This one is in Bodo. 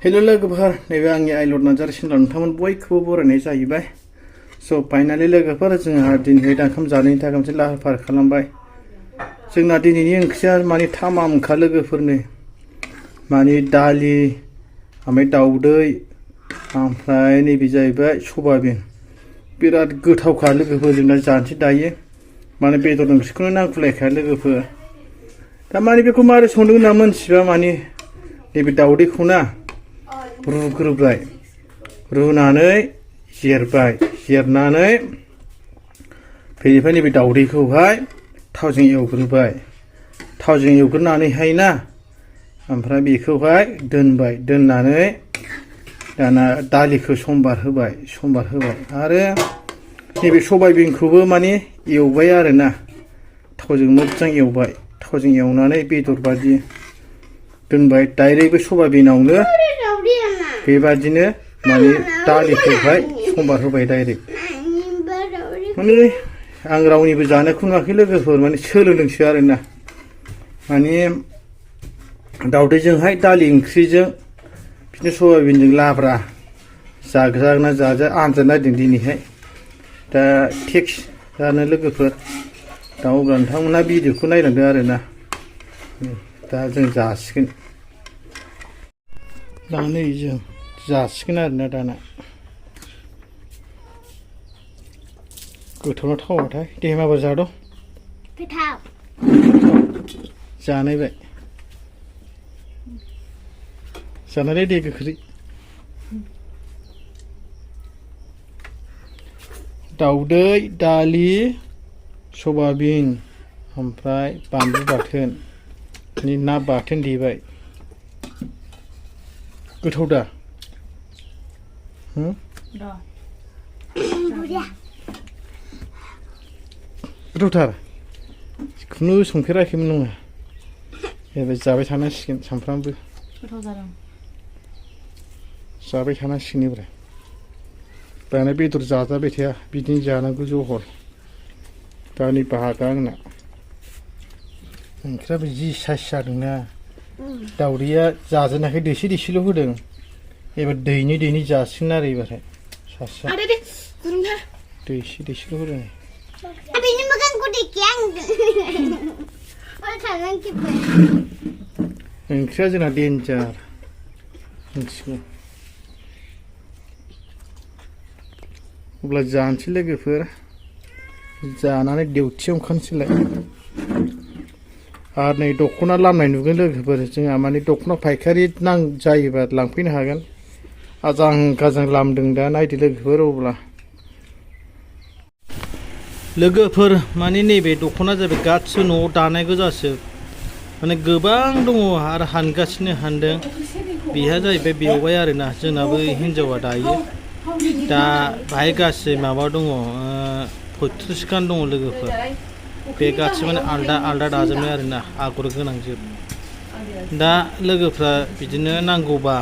हेलो लोगोफोर नैबे आंनि आइलड नार्जारि चेनेलाव नोंथांमोन बयखौबो बरायनाय जाहैबाय। स' फाइनालि लोगोफोर जोंहा दिनै ओंखाम जानायनि थाखाय मोनसे लाहार फाहार खालामबाय। जोंना दिनैनि ओंख्रिया माने थामामखा लोगोफोरनो माने दालि ओमफ्राय दाउदै ओमफ्राय नैबे जाहैबाय सयाबिन। बिराद गोथावखा लोगोफोर जोंना जानोसै दायो। माने बेदर ओंख्रिखौनो नांगुलायखाया लोगोफोर। दा माने बेखौ मारै संदों होनना मोनथिबा माने नैबे दाउदैखौ ना रुग्रोबाय, रुनानै जिरबाय, जिरनानै बेनिफ्राय नैबे दाउदैखौहाय थावजों एवग्रोबाय, थावजों एवग्रोनानैहाय ना ओमफ्राय बेखौहाय दोनबाय, दोननानै दाना दालिखौ समबार होबाय आरो नैबे सयाबिनखौबो माने एवबाय आरोना थावजों मोजां एवबाय, थावजों एवनानै बेदर बादि दोनबाय। डाइरेक्ट बे सयाबिनावनो बेबादिनो माने दालिखौहाय समबार होबाय डाइरेक्ट। माने आं रावनिबो जानायखौ नुवाखै लोगोफोर, माने सोलोंदोंसो आरोना। माने दाउदैजोंहाय दालि ओंख्रिजों बिदिनो सयाबिनजों लाब्रा जाजागोना जाजाया आनजाद नायदों दिनैहाय। दा टेक्स जानो लोगोफोर दा अब्ला नोंथांमोना भिडिअखौ नायलांदो आरोना। दा जों जासिगोन, दा नै जों जासिगोन आरोना दाना। गोथावना थावाथाय दे माबार जाद' गोथाव जानायबाय जानायलाय दे गोख्रै। दाउदै, दालि, सयाबिन ओमफ्राय बानलु बाथोन, ना बाथोन देबाय। गोथाव दा? गोथावथार? जिखुनु संफेराखैमोन नङा, एबार जाबाय थानांसिगोन सानफ्रामबो। गोथाव जादों। जाबाय थानांसिगोन एबार। दाना बेदर जाजाबाय थाया, बिदिनो जानांगौ जहल। दा नै बाहागा आंना ओंख्रियाबो जि साइस जादोंना। दाउदैया जाजेनाखै दैसे होदों, एबार दैनै जासिगोन आरो एबारहाय सासेया दैसेल' होदों। ओंख्रिया जोंना देन्जार मिथिगौ। अब्ला जानोसै लोगोफोर, जानानै डिउटियाव ओंखारनोसैलाय। आरो नै दख'ना लामनाय नुगोन लोगोफोर, जोंहा माने दख'ना फायखारि जायोबा लांफैनो हागोन। आजां गाजां लामदों दा नायदो लोगोफोर। अब्ला लोगोफोर माने नैबे दख'ना जाबाय गासिबो न'आव दानाय गोजासो, माने गोबां दङ आरो हानदों। बेहा जाहैबाय बेवबाय आरोना, जोंनाबो हिन्जावा दायो। दा बाहाय गासै माबा दङ 35 खान दङ लोगोफोर। बे गासिबो माने आलदा दाजोबनाय आरोना, आगर गोनांजोब। दा लोगोफ्रा बिदिनो नांगौबा